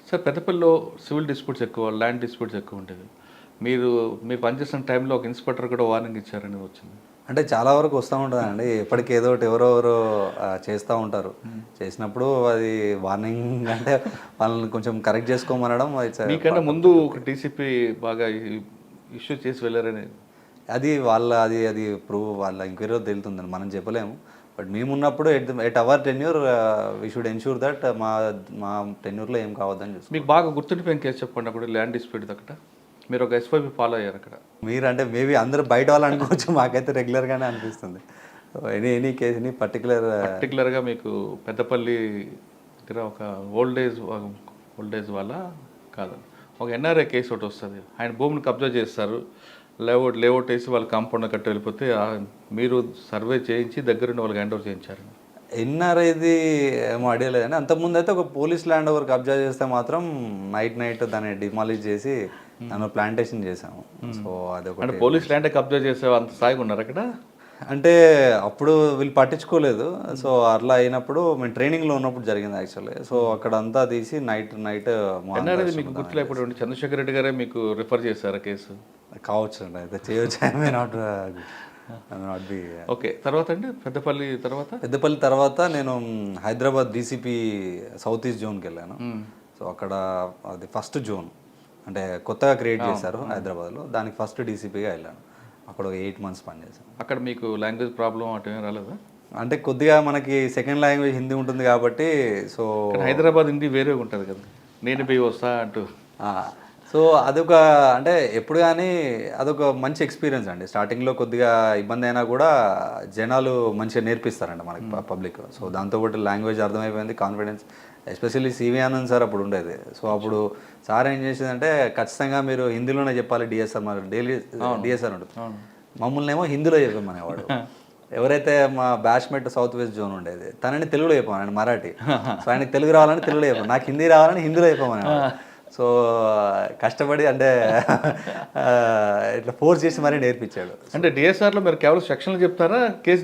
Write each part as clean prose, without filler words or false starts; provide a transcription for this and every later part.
Sir పెద్దపల్లిలో civil disputes ఎక్కువ, land disputes ఎక్కువ ఉండేది. మీరు పనిచేసిన టైంలో ఒక ఇన్స్‌పెక్టర్ కూడా వార్నింగ్ ఇచ్చారని వచ్చింది. అంటే చాలా వరకు వస్తూ ఉంటుందండి. ఎప్పటికి ఏదో ఒకటి ఎవరెవరో చేస్తూ ఉంటారు. చేసినప్పుడు అది వార్నింగ్ అంటే వాళ్ళని కొంచెం కరెక్ట్ చేసుకోమనడం ఇట్స్ మీకన్నా ముందు ఒక డీసీపీ బాగా ఇష్యూ చేసి వెళ్ళారని. అది వాళ్ళ అది అది ప్రూవ్ వాళ్ళ ఎంక్వైరీలో తేలుతుందని మనం చెప్పలేము. బట్ మేమున్నప్పుడు at our tenure we should ensure that మా మా టెన్యూర్‌లో ఏం కావద్దని చూస్తాం. మీకు బాగా గుర్తుండిపోయిన కేసు చెప్పండి అప్పుడు ల్యాండ్ డిస్ప్యూట్ అక్కడ. మీరు ఒక ఎస్‌వైపీ ఫాలో అయ్యారు అక్కడ. మీరంటే మేబీ అందరూ బయట వాళ్ళు అనుకోవచ్చు. మాకైతే రెగ్యులర్‌గానే అనిపిస్తుంది. ఎనీ కేస్ ఎనీ పర్టిక్యులర్‌గా మీకు పెద్దపల్లి దగ్గర ఒక ఓల్డ్ ఏజ్ వాళ్ళ కాదు. ఒక ఎన్ఆర్ఐ కేసు ఒకటి వస్తది. ఆయన భూమిని కబ్జా చేస్తారు. లేఅవుట్ వేసి వాళ్ళు కాంపౌండ్ కట్టి వెళ్ళిపోతే మీరు సర్వే చేయించి దగ్గరుండి వాళ్ళకి హ్యాండ్ ఓవర్ చేయించారు. ఎన్ఆర్ఐది ఏమో ఐడియా లేదండి. అంతకుముందు అయితే ఒక పోలీస్ ల్యాండ్ ఓవర్ కబ్జా చేస్తే మాత్రం నైట్ దాన్ని డిమాలిష్ చేసి దాన్ని ప్లాంటేషన్ చేసాము. సో అంటే అదొకటి. పోలీస్ ల్యాండ్ కబ్జా చేసే అంత స్థాయిగా ఉన్నారు అక్కడ. అంటే అప్పుడు వీళ్ళు పట్టించుకోలేదు. సో అట్లా అయినప్పుడు మేము ట్రైనింగ్లో ఉన్నప్పుడు జరిగింది యాక్చువల్లీ. సో అక్కడ అంతా తీసి నైట్ ఎన్ఆర్ఐ మీకు గుర్తులేకపోతే చంద్రశేఖర్ రెడ్డి గారే మీకు రిఫర్ చేశారు కేసు. కావచ్చు అండి. అయితే చేయొచ్చు. I may not be. Okay, తర్వాత అండి పెద్దపల్లి తర్వాత నేను హైదరాబాద్ డీసీపీ సౌత్ ఈస్ట్ జోన్కి వెళ్ళాను. సో అక్కడ అది ఫస్ట్ జోన్ అంటే కొత్తగా క్రియేట్ చేశారు హైదరాబాద్లో. దానికి ఫస్ట్ డీసీపీగా వెళ్ళాను. అక్కడ ఒక 8 months పనిచేశాను. అక్కడ మీకు లాంగ్వేజ్ ప్రాబ్లం అటు ఏం రాలేదా? అంటే కొద్దిగా మనకి సెకండ్ లాంగ్వేజ్ హిందీ ఉంటుంది కాబట్టి. సో హైదరాబాద్ హిందీ వేరే ఉంటుంది కదా, నేను పోయి వస్తా అంటూ. సో అదొక అంటే ఎప్పుడు కానీ అదొక మంచి ఎక్స్పీరియన్స్ అండి. స్టార్టింగ్లో కొద్దిగా ఇబ్బంది అయినా కూడా జనాలు మంచిగా నేర్పిస్తారండి మనకి పబ్లిక్. సో దాంతోపాటు లాంగ్వేజ్ అర్థమైపోయింది, confidence. Especially CV Anand sir అప్పుడు ఉండేది. సో అప్పుడు సార్ ఏం చేసేదంటే ఖచ్చితంగా మీరు హిందీలోనే చెప్పాలి డిఎస్ఆర్, మరి డైలీ డిఎస్ఆర్ ఉంటుంది. మమ్మల్ని ఏమో హిందీలో చెప్పమనేవాడు. ఎవరైతే మా బ్యాచ్మేట్ సౌత్ వెస్ట్ జోన్ ఉండేది తనని తెలుగులో చెప్పాను, ఆయన మరాఠీ. సో ఆయనకి తెలుగు రావాలని తెలుగులో చెప్పాను, నాకు హిందీ రావాలని హిందీలో చెప్పమనేవాడు. సో కష్టపడి అంటే ఇట్లా ఫోర్స్ చేసి మరీ నేర్పించాడు. అంటే డిఎస్ఆర్లో మీరు కేవలం సెక్షన్లు చెప్తారా, కేస్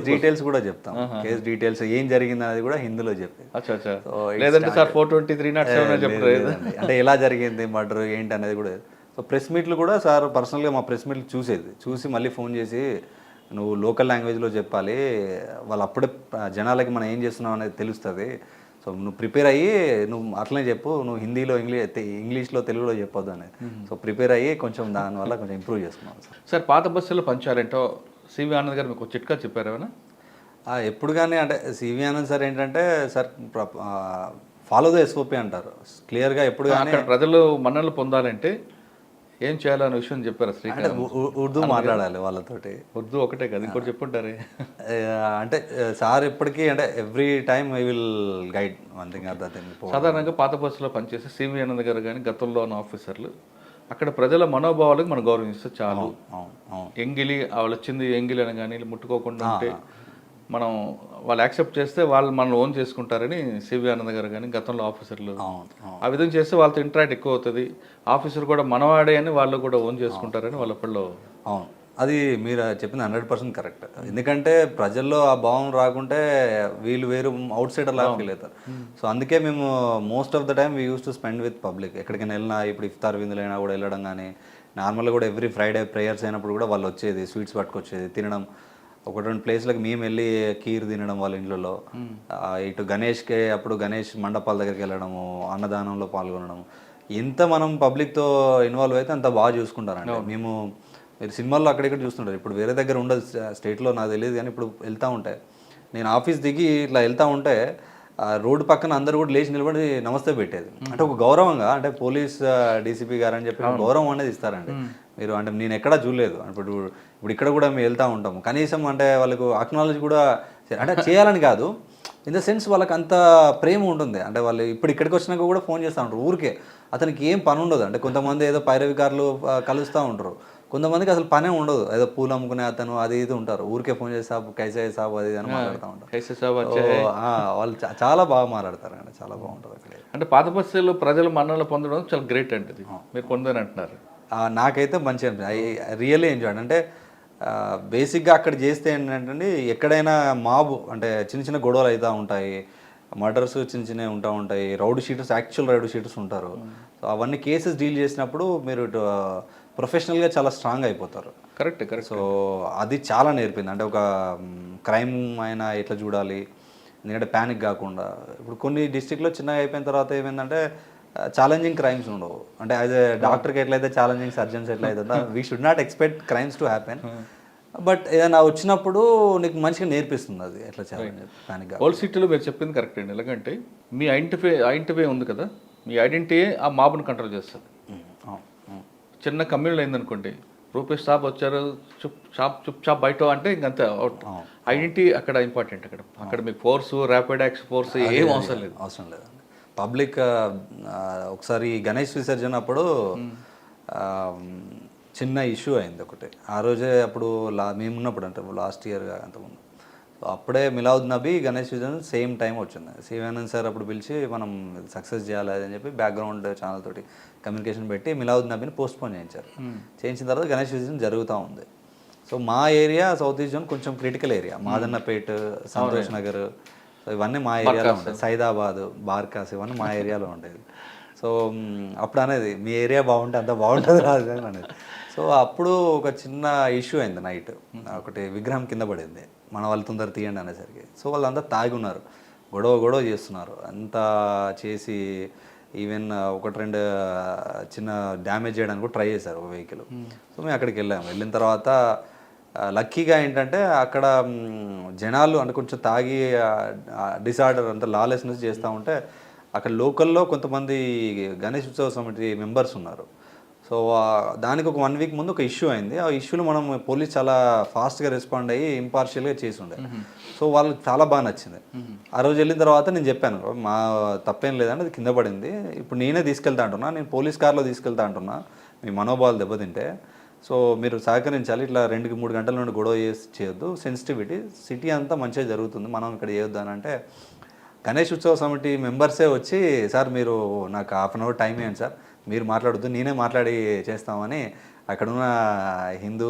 డీటెయిల్స్ కూడా చెప్తాం. కేస్ డీటెయిల్స్ ఏం జరిగింది అనేది కూడా హిందీలో చెప్పి. లేదంటే సార్ 423 చెప్తారు అంటే ఎలా జరిగింది మర్డర్ ఏంటి అనేది కూడా. సో ప్రెస్ మీట్లు కూడా సార్ పర్సనల్గా మా ప్రెస్ మీట్లు చూసి మళ్ళీ ఫోన్ చేసి నువ్వు లోకల్ లాంగ్వేజ్లో చెప్పాలి, వాళ్ళు అప్పుడే జనాలకి మనం ఏం చేస్తున్నాం అనేది తెలుస్తుంది. సో నువ్వు ప్రిపేర్ అయ్యి నువ్వు అట్లనే చెప్పు, నువ్వు హిందీలో ఇంగ్లీష్లో తెలుగులో చెప్పొద్దు అనేది. సో ప్రిపేర్ అయ్యి కొంచెం దానివల్ల కొంచెం ఇంప్రూవ్ చేసుకున్నాం సార్. పాత బస్సులో పంచాలేంటో సివి ఆనంద్ గారు మీకు చిట్కా చెప్పారు ఏమైనా? ఎప్పుడు కానీ అంటే సివి ఆనంద్ సార్ ఏంటంటే సార్ ఫాలో ద ఎస్ఓపి అంటారు క్లియర్గా. ఎప్పుడు కానీ ప్రజలు మన్ననలు పొందాలంటే ఏం చేయాలనే విషయం చెప్పారు. శ్రీకాంత్ ఉర్దూ మాట్లాడాలి వాళ్ళతోటి. ఉర్దూ ఒకటే కదా, ఇంకోటి చెప్పుంటారే. అంటే సార్ ఎప్పటికీ అంటే every time I will guide one thing or that. సాధారణంగా పాత బస్సులో పనిచేసే సివి ఆనంద్ గారు కానీ గతంలో ఉన్న ఆఫీసర్లు అక్కడ ప్రజల మనోభావాలకు మనం గౌరవిస్తే చాలు. ఎంగిలి వాళ్ళు వచ్చింది ఎంగిలి అని కానీ ముట్టుకోకుండా ఉంటే మనం వాళ్ళు యాక్సెప్ట్ చేస్తే వాళ్ళు మనల్ని ఓన్ చేసుకుంటారని సివి ఆనంద్ గారు కానీ గతంలో ఆఫీసర్లు ఆ విధంగా చేస్తే వాళ్ళతో ఇంటరాక్ట్ ఎక్కువ అవుతుంది. ఆఫీసర్ కూడా మనవాడే అని వాళ్ళు కూడా ఓన్ చేసుకుంటారని వాళ్ళ అప్పట్లో. అవును, అది మీరు చెప్పింది 100% కరెక్ట్. ఎందుకంటే ప్రజల్లో ఆ భావం రాకుంటే వీళ్ళు వేరు అవుట్ సైడర్ లాగా ఫీల్ అవుతారు. సో అందుకే మేము most of the time we use to spend with public. ఎక్కడికైనా వెళ్ళినా, ఇప్పుడు ఇఫ్తార్ విందులైనా కూడా వెళ్ళడం కానీ, నార్మల్గా కూడా ఎవ్రీ ఫ్రైడే ప్రేయర్స్ అయినప్పుడు కూడా వాళ్ళు వచ్చేది, స్వీట్స్ పట్టుకొచ్చేది, తినడం. 1-2 ప్లేస్లకు మేము వెళ్ళి కీర్ తినడం వాళ్ళ ఇంట్లో. ఇటు గణేష్కి అప్పుడు గణేష్ మండపాల దగ్గరికి వెళ్ళడము, అన్నదానంలో పాల్గొనడం. ఎంత మనం పబ్లిక్తో ఇన్వాల్వ్ అయితే అంత బాగా చూసుకుంటారండి. మీరు సినిమాల్లో అక్కడిక్కడ చూస్తుంటారు. ఇప్పుడు వేరే దగ్గర ఉండదు స్టేట్లో, నాకు తెలియదు. కానీ ఇప్పుడు వెళ్తూ ఉంటే నేను ఆఫీస్ దిగి ఇట్లా వెళ్తూ ఉంటే రోడ్డు పక్కన అందరూ కూడా లేచి నిలబడి నమస్తే పెట్టేది. అంటే ఒక గౌరవంగా, అంటే పోలీస్ డీసీపీ గారు అని చెప్పి గౌరవం అనేది ఇస్తారండి. మీరు అంటే నేను ఎక్కడా చూడలేదు. ఇప్పుడు ఇక్కడ కూడా మేము వెళ్తూ ఉంటాము. కనీసం అంటే వాళ్ళకు అక్నాలెడ్జ్ కూడా అంటే చేయాలని కాదు, ఇన్ ద సెన్స్ వాళ్ళకి అంత ప్రేమ ఉంటుంది. అంటే వాళ్ళు ఇప్పుడు ఇక్కడికి వచ్చినాక కూడా ఫోన్ చేస్తూ ఉంటారు ఊరికే. అతనికి ఏం పని ఉండదు. అంటే కొంతమంది ఏదో పైరవికారులు కలుస్తూ ఉంటారు, కొంతమందికి అసలు పనే ఉండదు. ఏదో పూలు అమ్ముకునే అతను అది ఇది ఉంటారు, ఊరికే ఫోన్ చేసి సాబ్ కైసే సాబ్ అది అని మాట్లాడుతూ ఉంటారు. వాళ్ళు చాలా బాగా మాట్లాడతారు అండి, చాలా బాగుంటుంది అక్కడ. అంటే పాత బస్సులో ప్రజలు మన్ననలు పొందడం చాలా గ్రేట్ అంటే మీరు పొందని అంటున్నారు. నాకైతే మంచి అనిపించింది. I really enjoy. అంటే బేసిక్గా అక్కడ చేస్తే ఏంటంటే ఎక్కడైనా మాబు అంటే చిన్న చిన్న గొడవలు అవుతూ ఉంటాయి. మర్డర్స్ చిన్న చిన్నవి ఉంటాయి, rowdy sheeters, actual rowdy sheeters ఉంటారు. సో అవన్నీ కేసెస్ డీల్ చేసినప్పుడు మీరు ప్రొఫెషనల్గా చాలా స్ట్రాంగ్ అయిపోతారు. కరెక్ట్. సో అది చాలా నేర్పింది. అంటే ఒక క్రైమ్ అయినా ఎట్లా చూడాలి, ఎందుకంటే ప్యానిక్ కాకుండా. ఇప్పుడు కొన్ని డిస్ట్రిక్ట్లో చిన్నగా అయిపోయిన తర్వాత ఏమైందంటే ఛాలెంజింగ్ క్రైమ్స్ ఉండవు. అంటే యాజ్ ఏ డాక్టర్కి ఎట్లయితే ఛాలెంజింగ్ సర్జన్స్ ఎట్లా అవుతుందో we should not expect crimes to happen. But ఏదైనా వచ్చినప్పుడు నీకు మంచిగా నేర్పిస్తుంది అది ఎట్లా ఛాలెంజ్ ప్యానిక్. ఓల్డ్ సిటీలో మీరు చెప్పింది కరెక్ట్ అండి. ఎలాగంటే మీ ఐడెంటిఫై ఉంది కదా, మీ ఐడెంటిటీ ఆ మాబ్ని కంట్రోల్ చేస్తుంది. చిన్న కమ్యూనిటీ అయిందనుకోండి, రూపేష్ సాబ్ వచ్చారు, చుప్ బయట అంటే ఇంకంతే అవుట్. ఐడెంటిటీ అక్కడ ఇంపార్టెంట్. అక్కడ మీకు ఫోర్స్, ర్యాపిడ్ యాక్షన్ ఫోర్స్ ఏం అవసరం లేదండి. పబ్లిక్ ఒకసారి గణేష్ విసర్జన అప్పుడు చిన్న ఇష్యూ అయింది ఒకటి. ఆ రోజే అప్పుడు మేమున్నప్పుడు అంటే లాస్ట్ ఇయర్ అంతకుముందు, సో అప్పుడే మిలాద్ నబీ గణేష్ విసర్జన సేమ్ టైం వచ్చింది. శివానంద్ సార్ అప్పుడు పిలిచి మనం సక్సెస్ చేయాలి అని చెప్పి బ్యాక్గ్రౌండ్ ఛానల్ తోటి కమ్యూనికేషన్ పెట్టి మిలాద్ నబీని పోస్ట్పోన్ చేయించారు. చేయించిన తర్వాత గణేష్ విసర్జన జరుగుతూ ఉంది. సో మా ఏరియా సౌత్ ఈస్ట్ జోన్ కొంచెం critical area, Madannapet, Santosh Nagar, so ఇవన్నీ మా ఏరియాలో ఉంటాయి. సైదాబాద్, బార్కాస్ ఇవన్నీ మా ఏరియాలో ఉండేది. సో అప్పుడు అనేది మీ ఏరియా బాగుంటే అంత బాగుంటుంది రాదు అని అనేది. సో అప్పుడు ఒక చిన్న ఇష్యూ అయింది. నైట్ ఒకటి విగ్రహం కింద పడింది, మన వాళ్ళు తొందర తీయండి అనేసరికి. సో వాళ్ళంతా తాగి ఉన్నారు, గొడవ చేస్తున్నారు. అంతా చేసి ఈవెన్ ఒకటి రెండు చిన్న డ్యామేజ్ చేయడానికి కూడా ట్రై చేశారు ఒక వెహికల్. సో మేము అక్కడికి వెళ్ళిన తర్వాత లక్కీగా ఏంటంటే అక్కడ జనాలు అంటే కొంచెం తాగి డిసార్డర్ అంతా లాలెస్నెస్ చేస్తూ ఉంటే అక్కడ లోకల్లో కొంతమంది గణేష్ ఉత్సవ సమితి మెంబర్స్ ఉన్నారు. సో దానికి ఒక 1 వీక్ ముందు ఒక ఇష్యూ అయింది. ఆ ఇష్యూలో మనం పోలీస్ చాలా ఫాస్ట్గా రెస్పాండ్ అయ్యి ఇంపార్షియల్గా చేసి ఉండే. సో వాళ్ళకి చాలా బాగా నచ్చింది. ఆ రోజు వెళ్ళిన తర్వాత నేను చెప్పాను, మా తప్పేం లేదండి, అది కింద పడింది, ఇప్పుడు నేనే తీసుకెళ్తా అంటున్నా, నేను పోలీస్ కార్లో తీసుకెళ్తా అంటున్నా, మీ మనోభావాలు దెబ్బతింటే, సో మీరు సహకరించాలి, ఇట్లా 2-3 గంటల నుండి గొడవ చేయొద్దు, సెన్సిటివిటీ, సిటీ అంతా మంచిగా జరుగుతుంది, మనం ఇక్కడ చేయొద్దు అని అంటే గణేష్ ఉత్సవ సమితి మెంబర్సే వచ్చి, సార్ మీరు నాకు ½ అన్ అవర్ టైం ఇవ్వండి సార్, మీరు మాట్లాడొద్దు, నేనే మాట్లాడి చేస్తామని అక్కడున్న హిందూ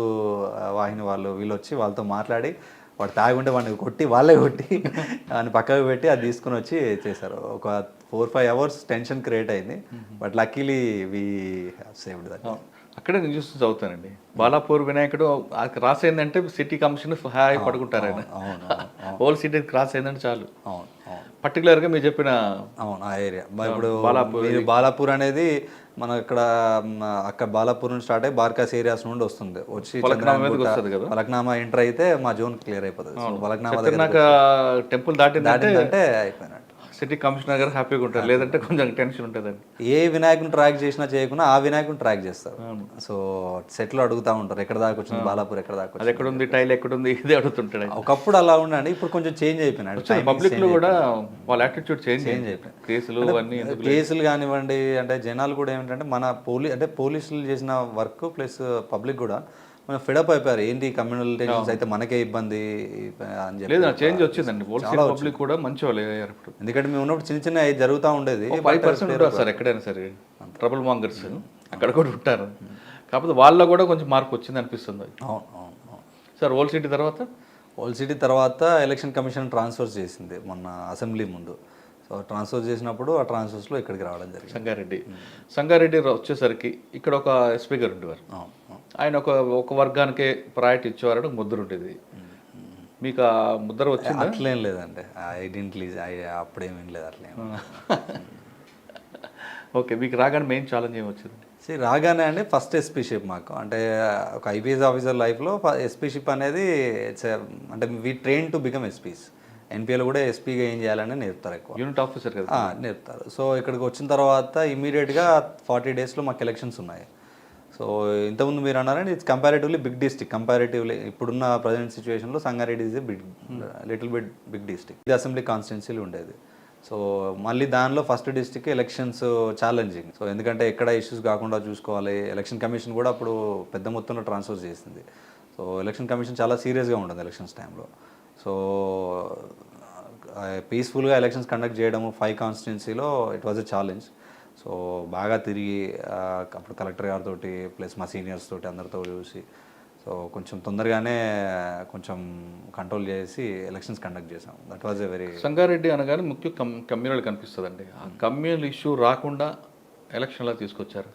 వాహిని వాళ్ళు వీళ్ళు వచ్చి వాళ్ళతో మాట్లాడి, వాడు తాగుంటే వాడిని వాళ్ళే కొట్టి వాడిని పక్కకు పెట్టి అది తీసుకుని వచ్చి చేశారు. ఒక 4-5 అవర్స్ టెన్షన్ క్రియేట్ అయింది. But luckily we have saved that. అక్కడే నేను చూసి చదువుతానండి, బాలాపూర్ వినాయకుడు క్రాస్ అయిందంటే సిటీ కమిషన్ హాయ్ పడుకుంటారు ఆయన. హోల్ సిటీ క్రాస్ అయిందంటే చాలు. పర్టికులర్గా మీరు చెప్పిన ఆ ఏరియా ఇప్పుడు బాలాపూర్ అనేది మన అక్కడ బాలాపూర్ నుంచి స్టార్ట్ అయ్యి బార్కాస్ ఏరియాస్ నుండి వస్తుంది, వచ్చి పలక్నామా ఎంటర్ అయితే మా జోన్ క్లియర్ అయిపోతుంది. పలక్నామా టెంపుల్ దాటిందంటే అయిపోయినట్టు. సిటీ కమిషనర్ గారు హ్యాపీగా ఉంటారు, లేదంటే కొంచెం టెన్షన్ ఉంటుందండి. ఏ వినాయకుని ట్రాక్ చేసినా చేయకుండా ఆ వినాయకుని ట్రాక్ చేస్తారు. సో సెట్లు అడుగుతూ ఉంటారు, ఎక్కడ దాకా వచ్చింది బాలాపూర్, ఎక్కడ దాకా అది ఎక్కడుంది, టైల్ ఎక్కడుంది, ఇది అడుగుతుంటాడు. ఒకప్పుడు అలా ఉండండి, ఇప్పుడు కొంచెం చేంజ్ అయిపోయినాడు. పబ్లిక్ లో కూడా వాళ్ళ యాటిట్యూడ్ చేంజ్ అయిపోయింది. కేసులు కానివ్వండి, అంటే జనాలు కూడా ఏమిటంటే మన పోలీసులు చేసిన వర్క్ ప్లస్ పబ్లిక్ కూడా మనం ఫెడప్ అయిపోయారు. ఏంటి కమ్యూనల్ టెన్షన్స్ అయితే మనకే ఇబ్బంది అని చెప్పి చేంజ్ వచ్చిందండి. పబ్లిక్ కూడా మంచి వాళ్ళు అయ్యారు ఇప్పుడు. ఎందుకంటే మేము ఉన్నప్పుడు చిన్న చిన్న జరుగుతూ ఉండేది. 5% ఉంటారు సార్ ఎక్కడైనా సరే, ట్రబుల్ మాంగర్స్ అక్కడ కూడా ఉంటారు. కాకపోతే వాళ్ళ కూడా కొంచెం మార్పు వచ్చింది అనిపిస్తుంది. సార్ ఓల్డ్ సిటీ తర్వాత ఎలక్షన్ కమిషన్ ట్రాన్స్ఫర్ చేసింది మొన్న అసెంబ్లీ ముందు. సో ట్రాన్స్ఫర్ చేసినప్పుడు ఆ ట్రాన్స్ఫర్స్లో ఇక్కడికి రావడం జరిగింది. సంగారెడ్డి వచ్చేసరికి ఇక్కడ ఒక ఎస్పీ గారు ఉండేవారు. ఆయన ఒక వర్గానికే ప్రయారిటీ ఇచ్చేవారు, ముద్ర ఉండేది. మీకు ఆ ముద్ర వచ్చింది? అట్లేం లేదండి, అప్పుడేమేం లేదు అట్లేం. ఓకే, మీకు రాగానే మెయిన్ ఛాలెంజ్ ఏమి వచ్చింది? రాగానే అండి ఫస్ట్ ఎస్పీషిప్ మాకు, అంటే ఒక ఐపీఎస్ ఆఫీసర్ లైఫ్లో ఎస్పీషిప్ అనేది అంటే we train to become SPs. NPL కూడా ఎస్పీగా ఏం చేయాలని నేర్పుతారు, ఎక్కువ యూనిట్ ఆఫీసర్ కదా నేర్పుతారు. సో ఇక్కడికి వచ్చిన తర్వాత ఇమీడియట్గా 40 డేస్లో మాకు ఎలక్షన్స్ ఉన్నాయి. సో ఇంతకుముందు మీరు అన్నారండి, it's comparatively big district. Comparatively ఇప్పుడున్న ప్రజెంట్ సిచ్యువేషన్లో Sangareddy is little bit big district. ఇది అసెంబ్లీ కాన్స్టిట్యున్సీలు ఉండేది. సో మళ్ళీ దానిలో first district elections challenging. So ఎందుకంటే ఎక్కడ ఇష్యూస్ కాకుండా చూసుకోవాలి. ఎలక్షన్ కమిషన్ కూడా అప్పుడు పెద్ద మొత్తంలో ట్రాన్స్ఫర్ చేసింది. సో ఎలక్షన్ కమిషన్ చాలా సీరియస్గా ఉంటుంది ఎలక్షన్స్ టైంలో. సో పీస్ఫుల్గా ఎలక్షన్స్ కండక్ట్ చేయడము 5 కాన్స్టిట్యున్సీలో it was a challenge. So బాగా తిరిగి అప్పుడు కలెక్టర్ గారితో ప్లస్ మా సీనియర్స్ తోటి అందరితో చూసి సో కొంచెం తొందరగానే కొంచెం కంట్రోల్ చేసి ఎలక్షన్స్ కండక్ట్ చేసాం. That was a very. Sangareddy అనగానే ముఖ్య కమ్యూనల్ కనిపిస్తుందండి. ఆ కమ్యూనల్ ఇష్యూ రాకుండా ఎలక్షన్లా తీసుకొచ్చారు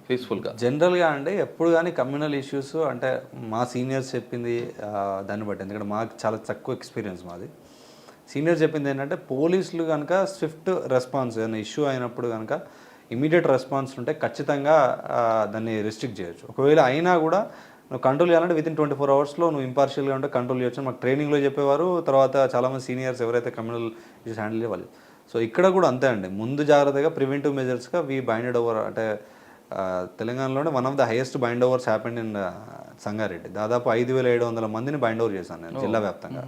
పీస్ఫుల్గా. జనరల్గా అండి ఎప్పుడు కానీ కమ్యూనల్ ఇష్యూస్ అంటే మా సీనియర్స్ చెప్పింది దాన్ని బట్టి, ఎందుకంటే మాకు చాలా తక్కువ ఎక్స్పీరియన్స్ మాది. సీనియర్స్ చెప్పింది ఏంటంటే పోలీసులు కనుక స్విఫ్ట్ రెస్పాన్స్ ఏదైనా ఇష్యూ అయినప్పుడు కనుక ఇమీడియట్ రెస్పాన్స్ ఉంటే ఖచ్చితంగా దాన్ని రిస్ట్రిక్ట్ చేయొచ్చు. ఒకవేళ అయినా కూడా నువ్వు కంట్రోల్ చేయాలంటే వితిన్ 24 అవర్స్లో నువ్వు ఇంపార్షియల్గా ఉంటే కంట్రోల్ చేయొచ్చు. మాకు ట్రైనింగ్లో చెప్పేవారు. తర్వాత చాలామంది సీనియర్స్ ఎవరైతే కమ్యూనల్ ఇష్యూస్ హ్యాండిల్ చేయాలి. సో ఇక్కడ కూడా అంతే అండి, ముందు జాగ్రత్తగా ప్రివెంటివ్ మెజర్స్గా వీ బైండెడ్ ఓవర్. అంటే తెలంగాణలోనే one of the highest bind overs happened in Sangareddy. దాదాపు 5,700 మందిని బైండ్ ఓవర్ చేశాను నేను జిల్లా వ్యాప్తంగా,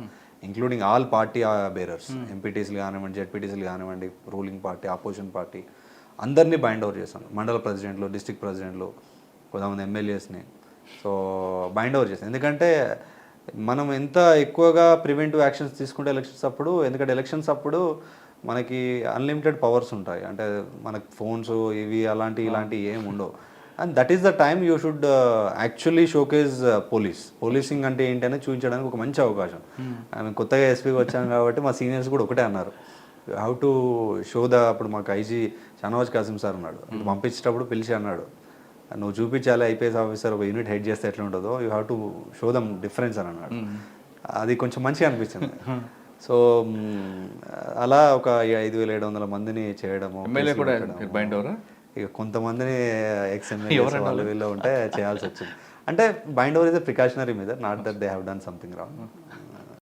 ఇంక్లూడింగ్ ఆల్ పార్టీ బేరర్స్, ఎంపీటీసీలు కానివ్వండి, జెడ్పీటీసీలు కానివ్వండి, రూలింగ్ పార్టీ, ఆపోజిషన్ పార్టీ అందరినీ బైండ్ ఓవర్ చేశాను. మండల ప్రెసిడెంట్లు, డిస్ట్రిక్ట్ ప్రెసిడెంట్లు, కొంతమంది ఎమ్మెల్యేస్ని. సో బైండ్ ఓవర్ చేశాను. ఎందుకంటే మనం ఎంత ఎక్కువగా ప్రివెంటివ్ యాక్షన్స్ తీసుకుంటే ఎలక్షన్స్ అప్పుడు, ఎందుకంటే ఎలక్షన్స్ అప్పుడు మనకి అన్లిమిటెడ్ పవర్స్ ఉంటాయి. అంటే మనకి ఫోన్స్ ఇవి ఇలాంటివి ఏమి ఉండవు. And that is the time you should actually showcase policing అంటే ఏంటనే చూపించడానికి ఒక మంచి అవకాశం. ఆమె కొత్తగా ఎస్పీకి వచ్చాను కాబట్టి మా సీనియర్స్ కూడా ఒకటే అన్నారు, హౌ టు షో అప్పుడు మాకు ఐజీ షానవాజ్ కాసిం సార్ ఉన్నాడు, పంపించేటప్పుడు పిలిచి అన్నాడు, నువ్వు చూపించాలి ఐపీఎస్ ఆఫీసర్ ఒక యూనిట్ హెడ్ చేస్తే ఎట్లా ఉంటుందో, you have to show them difference అని అన్నాడు. అది కొంచెం మంచిగా అనిపించింది. సో అలా ఒక 5,700 మందిని చేయడము. ఇక కొంతమందిని ఎక్స్ఎమ్మెల్యే వాళ్ళు వీళ్ళు ఉంటే చేయాల్సి వచ్చింది. అంటే bind over is a precautionary measure, not that they have done something wrong.